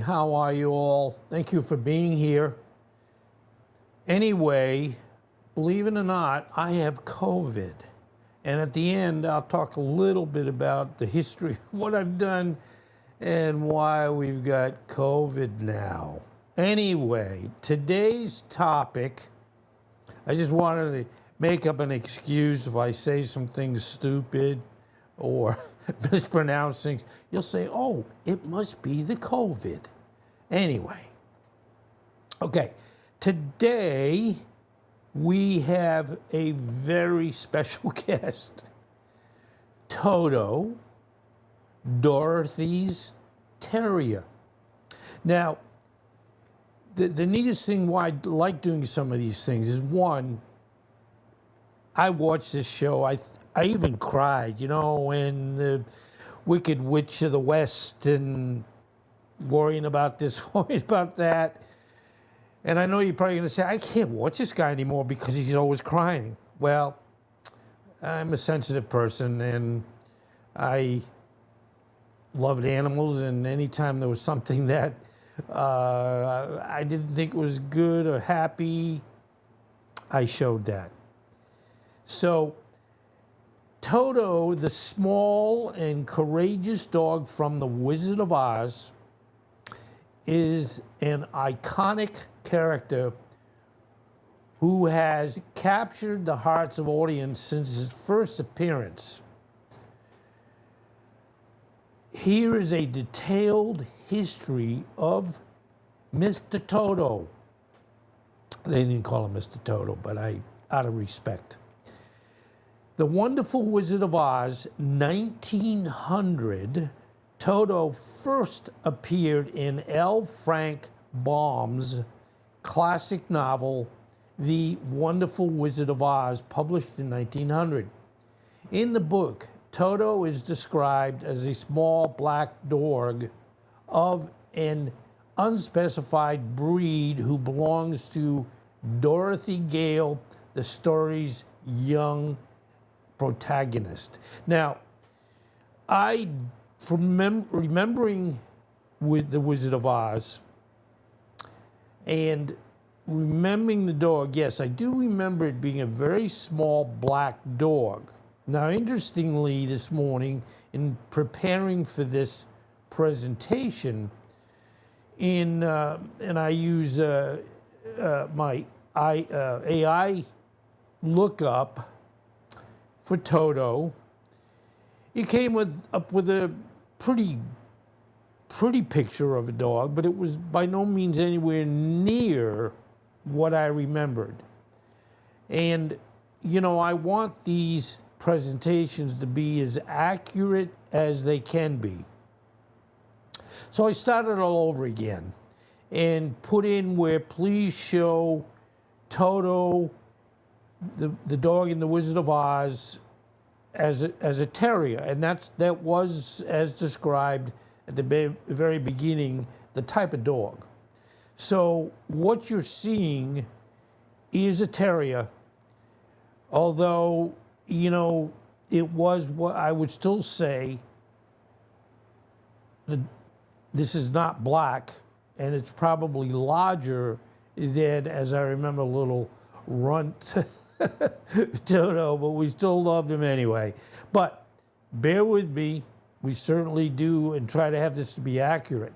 How are you all? Thank you for being here. Anyway, believe it or not, I have COVID. And at the end, I'll talk a little bit about the history of what I've done and why we've got COVID now. Anyway, today's topic, I just wanted to make up an excuse if I say some things stupid or mispronounce things. You'll say, oh, it must be the COVID. Anyway, okay, today we have a very special guest, Toto, Dorothy's terrier. Now, the neatest thing why I like doing some of these things is, one, I watched this show. I even cried, when the Wicked Witch of the West and worrying about this, worrying about that. And I know you're probably going to say, I can't watch this guy anymore because he's always crying. Well, I'm a sensitive person and I loved animals, and anytime there was something that I didn't think was good or happy, I showed that. So Toto, the small and courageous dog from The Wizard of Oz, is an iconic character who has captured the hearts of audience since his first appearance. Here is a detailed history of Mr. Toto. They didn't call him Mr. Toto, but out of respect. The Wonderful Wizard of Oz, 1900, Toto first appeared in L. Frank Baum's classic novel, The Wonderful Wizard of Oz, published in 1900. In the book, Toto is described as a small black dog of an unspecified breed who belongs to Dorothy Gale, the story's young protagonist. Now, from remembering with The Wizard of Oz and remembering the dog, yes, I do remember it being a very small black dog. Now, interestingly, this morning, in preparing for this presentation, and I use my AI lookup for Toto, it came up with a pretty picture of a dog, but it was by no means anywhere near what I remembered. And, I want these presentations to be as accurate as they can be. So I started all over again and put in where please show Toto, the dog in The Wizard of Oz, as a terrier, and that was, as described at the very beginning, the type of dog. So what you're seeing is a terrier, although, it was what I would still say that this is not black, and it's probably larger than, as I remember, little runt Toto, but we still loved him anyway. But bear with me, we certainly do, and try to have this to be accurate.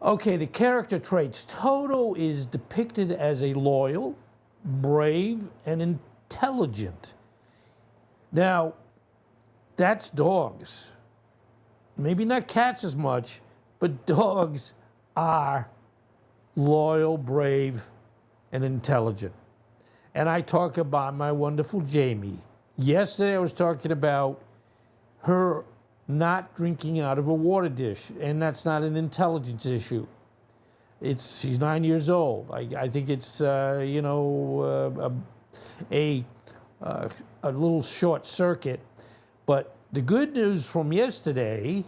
Okay, the character traits. Toto is depicted as a loyal, brave, and intelligent. Now, that's dogs. Maybe not cats as much, but dogs are loyal, brave, and intelligent. And I talk about my wonderful Jamie. Yesterday I was talking about her not drinking out of a water dish, and that's not an intelligence issue. She's 9 years old. I think it's a little short circuit. But the good news from yesterday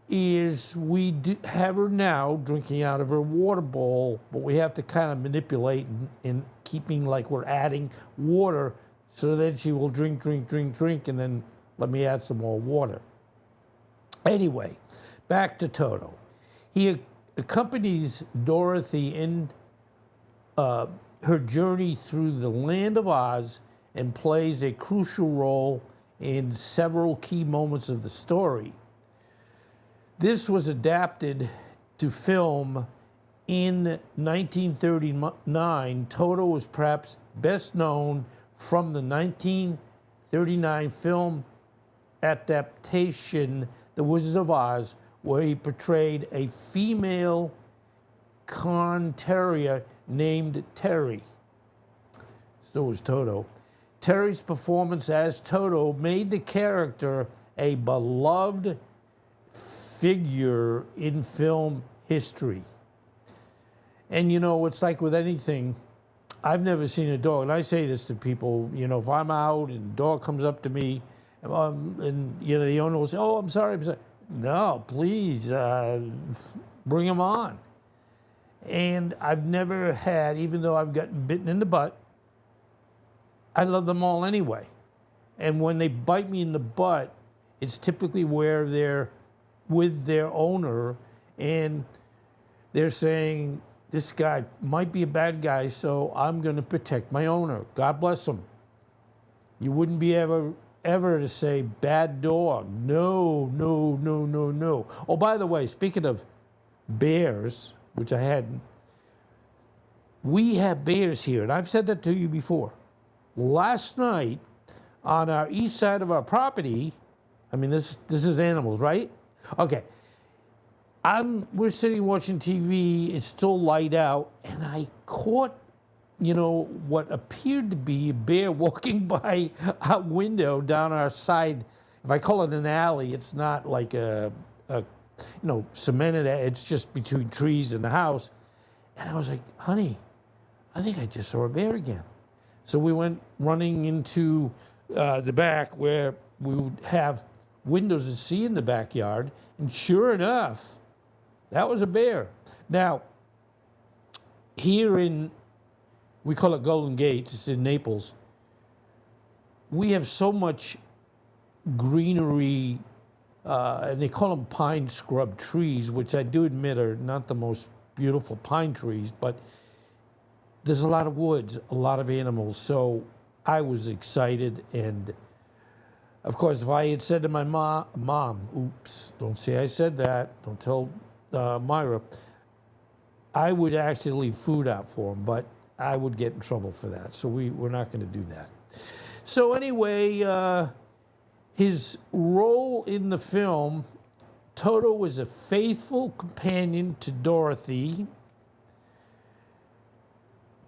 is we have her now drinking out of her water bowl, but we have to kind of manipulate in keeping like we're adding water so that she will drink, and then let me add some more water. Anyway, back to Toto. He accompanies Dorothy in her journey through the land of Oz and plays a crucial role in several key moments of the story. This was adapted to film in 1939. Toto was perhaps best known from the 1939 film adaptation, The Wizard of Oz, where he portrayed a female Cairn Terrier named Terry. So was Toto. Terry's performance as Toto made the character a beloved figure in film history. And you know, it's like with anything, I've never seen a dog, and I say this to people, you know, if I'm out and a dog comes up to me, and you know, the owner will say, "Oh, I'm sorry, I'm sorry." No, please, bring him on. And I've never had, even though I've gotten bitten in the butt, I love them all anyway. And when they bite me in the butt, it's typically where they're with their owner and they're saying, this guy might be a bad guy, so I'm going to protect my owner. God bless him. You wouldn't be ever to say bad dog. No, no, no, no, no. Oh, by the way, speaking of bears, which I hadn't, we have bears here, and I've said that to you before. Last night, on our east side of our property, I mean, this is animals, right? Okay. We're sitting watching TV, it's still light out, and I caught, you know, what appeared to be a bear walking by our window down our side. If I call it an alley, it's not like a cemented, it's just between trees and the house. And I was like, honey, I think I just saw a bear again. So we went running into the back where we would have windows to see in the backyard, and sure enough, that was a bear. Now, here we call it Golden Gate, it's in Naples, we have so much greenery, and they call them pine scrub trees, which I do admit are not the most beautiful pine trees, but there's a lot of woods, a lot of animals. So I was excited. And of course, if I had said to my mom, oops, don't say I said that, don't tell Myra, I would actually leave food out for him, but I would get in trouble for that. So we're not going to do that. So anyway, his role in the film, Toto was a faithful companion to Dorothy,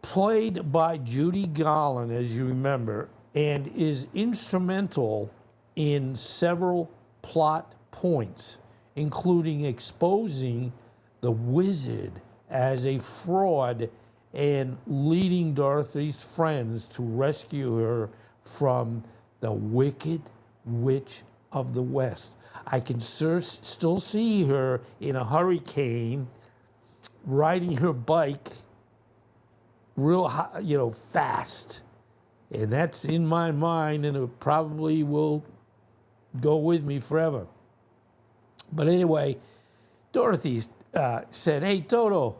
played by Judy Garland, as you remember, and is instrumental in several plot points, including exposing the wizard as a fraud and leading Dorothy's friends to rescue her from the Wicked Witch of the West. I can still see her in a hurricane, riding her bike real high, you know, fast. And that's in my mind, and it probably will go with me forever. But anyway, Dorothy said, "Hey, Toto,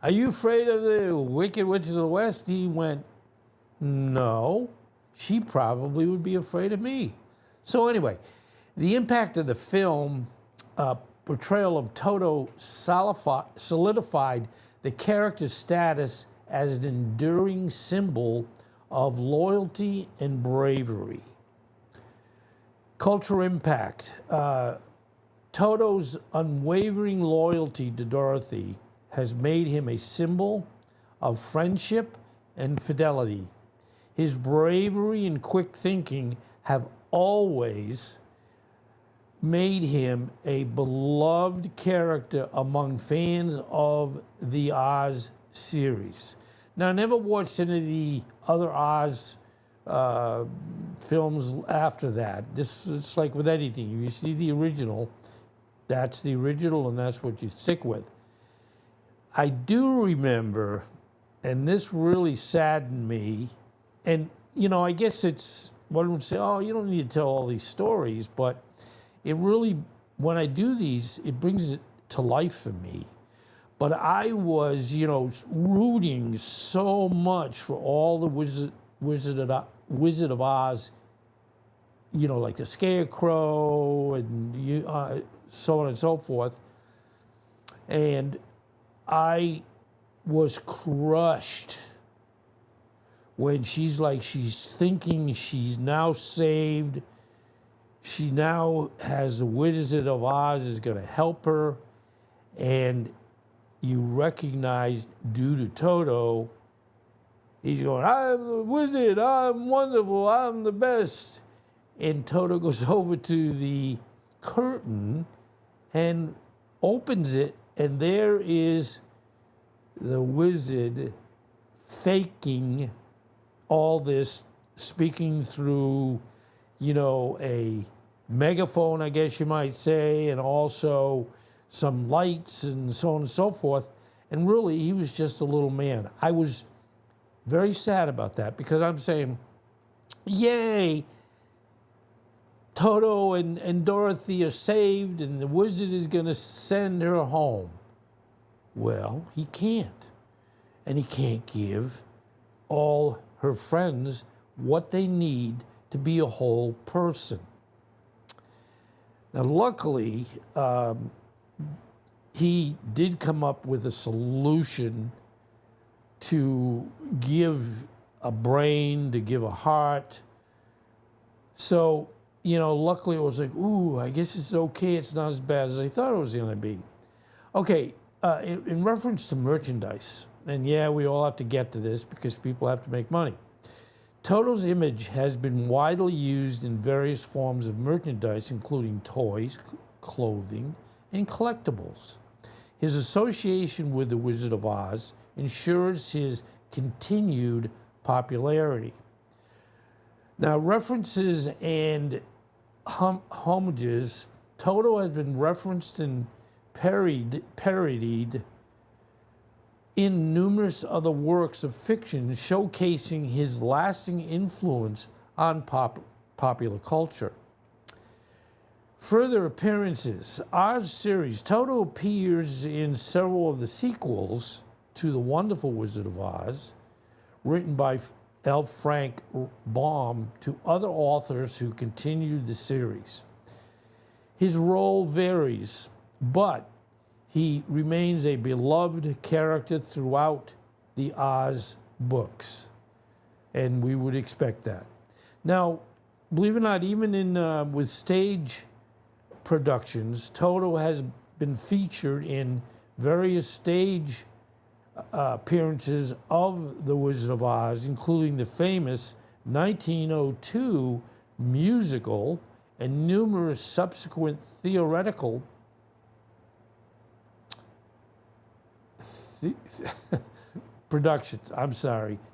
are you afraid of the Wicked Witch of the West?" He went, "No, she probably would be afraid of me." So anyway, the impact of the film portrayal of Toto solidified the character's status as an enduring symbol of loyalty and bravery. Cultural impact. Toto's unwavering loyalty to Dorothy has made him a symbol of friendship and fidelity. His bravery and quick thinking have always made him a beloved character among fans of the Oz series. Now, I never watched any of the other Oz films after that. It's like with anything. If you see the original, that's the original, and that's what you stick with. I do remember, and this really saddened me, and, you know, I guess it's, one would say, oh, you don't need to tell all these stories, but it really, when I do these, it brings it to life for me. But I was, rooting so much for all the Wizard of Oz, like the Scarecrow and so on and so forth. And I was crushed when she's thinking she's now saved. She now has the Wizard of Oz is going to help her. And you recognize, due to Toto, he's going, I'm the wizard, I'm wonderful, I'm the best. And Toto goes over to the curtain and opens it, and there is the wizard faking all this, speaking through, a megaphone, I guess you might say, and also some lights and so on and so forth. And really, he was just a little man. I was very sad about that because I'm saying, yay, Toto and Dorothy are saved and the wizard is going to send her home. Well, he can't. And he can't give all her friends what they need to be a whole person. Now, luckily, he did come up with a solution to give a brain, to give a heart. So, luckily it was like, ooh, I guess it's okay. It's not as bad as I thought it was going to be. Okay, in reference to merchandise, and yeah, we all have to get to this because people have to make money. Toto's image has been widely used in various forms of merchandise, including toys, clothing, and collectibles. His association with the Wizard of Oz ensures his continued popularity. Now, references and homages, Toto has been referenced and parodied in numerous other works of fiction, showcasing his lasting influence on popular culture. Further appearances. Oz series. Toto appears in several of the sequels to The Wonderful Wizard of Oz, written by L. Frank Baum, to other authors who continued the series. His role varies, but he remains a beloved character throughout the Oz books, and we would expect that. Now, believe it or not, even in with stage productions, Toto has been featured in various stage appearances of The Wizard of Oz, including the famous 1902 musical and numerous subsequent theatrical productions.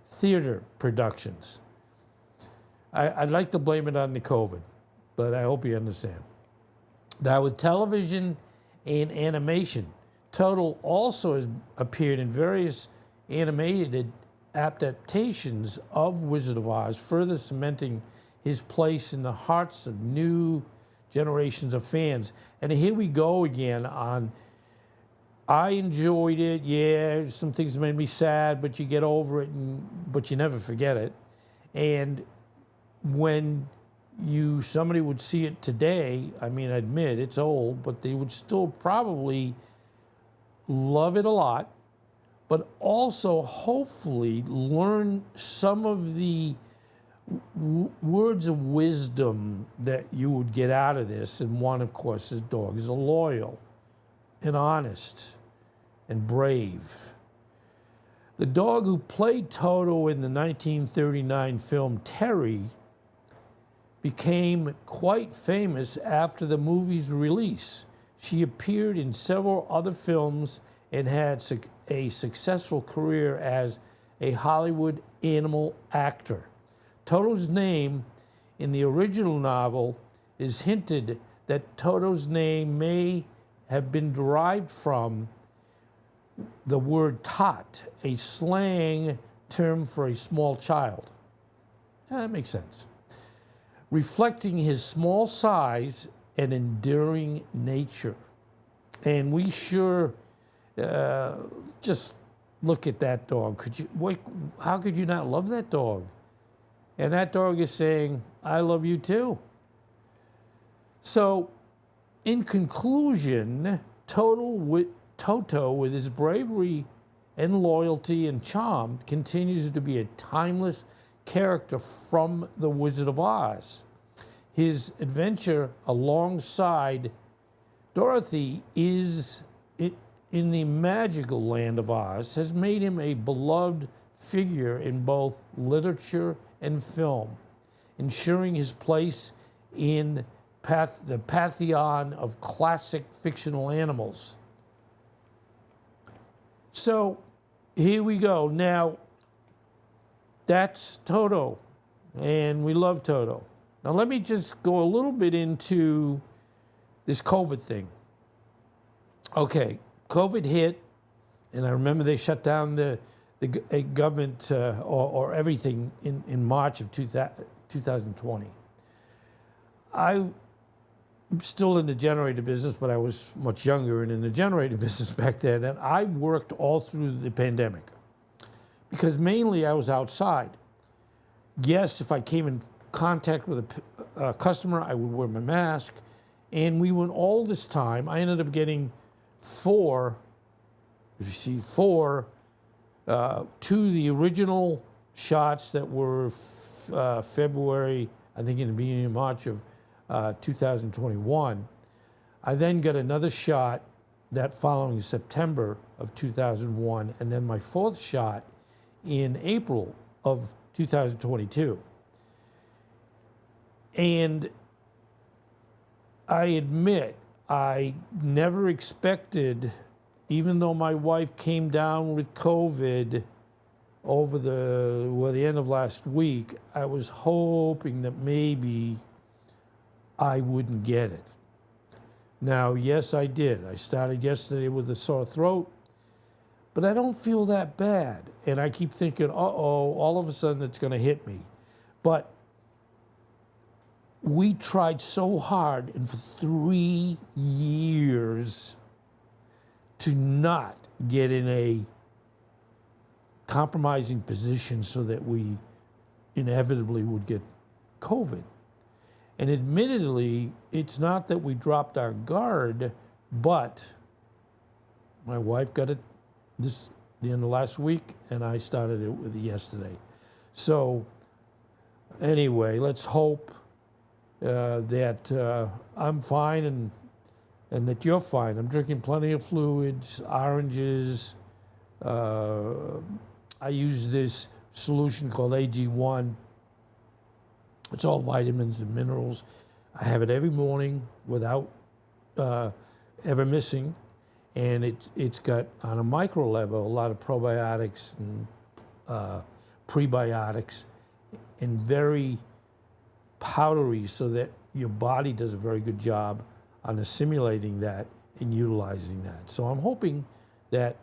Theater productions. I'd like to blame it on the COVID, but I hope you understand. Now, with television and animation, Toto also has appeared in various animated adaptations of Wizard of Oz, further cementing his place in the hearts of new generations of fans. And here we go again on, I enjoyed it, yeah, some things made me sad, but you get over it, but you never forget it. And when somebody would see it today, I mean, I admit it's old, but they would still probably love it a lot, but also hopefully learn some of the words of wisdom that you would get out of this. And one, of course, is dogs are loyal and honest and brave. The dog who played Toto in the 1939 film Terry became quite famous after the movie's release. She appeared in several other films and had a successful career as a Hollywood animal actor. Toto's name in the original novel is hinted that Toto's name may have been derived from the word tot, a slang term for a small child. That makes sense. Reflecting his small size and enduring nature. And we sure just look at that dog. How could you not love that dog? And that dog is saying, I love you too. So, in conclusion, Toto, with his bravery and loyalty and charm, continues to be a timeless character from The Wizard of Oz. His adventure alongside Dorothy in the magical land of Oz has made him a beloved figure in both literature and film, ensuring his place in the pantheon of classic fictional animals. So here we go. Now, that's Toto, and we love Toto. Now let me just go a little bit into this COVID thing. Okay, COVID hit, and I remember they shut down the government or everything in March of 2020. I'm still in the generator business, but I was much younger and in the generator business back then, and I worked all through the pandemic because mainly I was outside. Yes, if I came in contact with a customer, I would wear my mask, and we went all this time. I ended up getting four, to the original shots that were February, I think in the beginning of March of 2021. I then got another shot that following September of 2001, and then my fourth shot in April of 2022. And I admit, I never expected, even though my wife came down with COVID over the end of last week, I was hoping that maybe I wouldn't get it. Now, yes, I did. I started yesterday with a sore throat, but I don't feel that bad. And I keep thinking, uh-oh, all of a sudden it's going to hit me. But we tried so hard, and for 3 years, to not get in a compromising position so that we inevitably would get COVID. And admittedly, it's not that we dropped our guard, but my wife got it the end of last week, and I started it with it yesterday. So anyway, let's hope that I'm fine and that you're fine. I'm drinking plenty of fluids, oranges. I use this solution called AG1. It's all vitamins and minerals. I have it every morning without ever missing. And it's got, on a micro level, a lot of probiotics and prebiotics, and very powdery, so that your body does a very good job on assimilating that and utilizing that. So I'm hoping that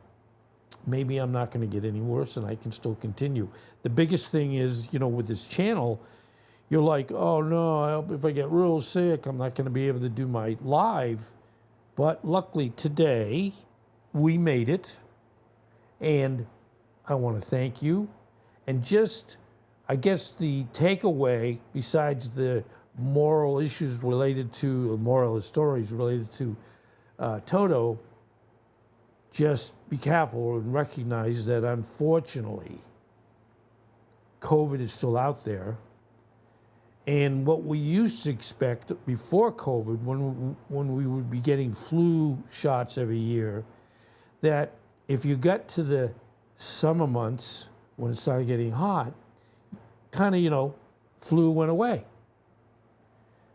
maybe I'm not going to get any worse and I can still continue. The biggest thing is, with this channel, you're like, oh no, if I get real sick, I'm not going to be able to do my live. But luckily today, we made it. And I want to thank you. And just, I guess the takeaway, besides the moral issues related to, moral stories related to Toto, just be careful and recognize that unfortunately, COVID is still out there. And what we used to expect before COVID, when we would be getting flu shots every year, that if you got to the summer months, when it started getting hot, kind of, flu went away.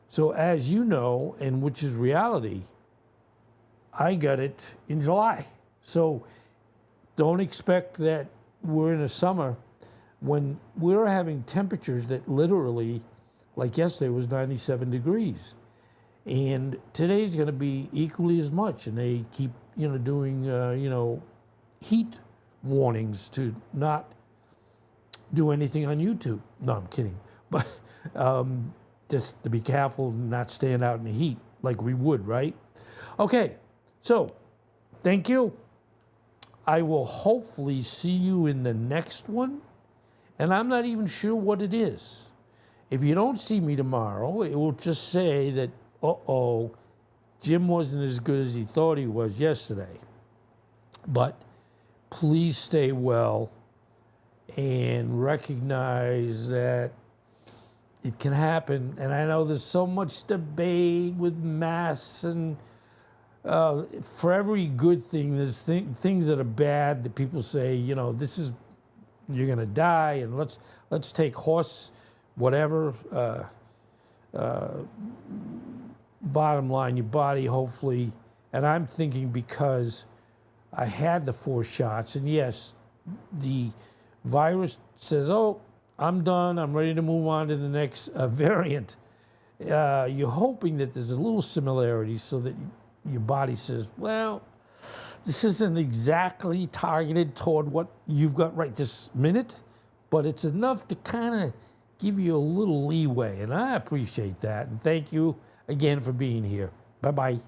So as you know, and which is reality, I got it in July. So don't expect that we're in a summer when we're having temperatures that literally, like yesterday, was 97 degrees. And today's going to be equally as much. And they keep, doing, heat warnings to not do anything on YouTube. No, I'm kidding. But just to be careful of not staying out in the heat like we would, right? Okay, So, thank you. I will hopefully see you in the next one, and I'm not even sure what it is. If you don't see me tomorrow, it will just say that, uh-oh, Jim wasn't as good as he thought he was yesterday. But please stay well and recognize that it can happen. And I know there's so much debate with masks, and for every good thing, there's things that are bad that people say, you know, this is, you're going to die, and let's take horse, whatever. Bottom line, your body hopefully, and I'm thinking because I had the 4 shots, and yes, the virus says, oh, I'm done, I'm ready to move on to the next variant. You're hoping that there's a little similarity so that your body says, well, this isn't exactly targeted toward what you've got right this minute, but it's enough to kind of give you a little leeway, and I appreciate that, and thank you again for being here. Bye-bye.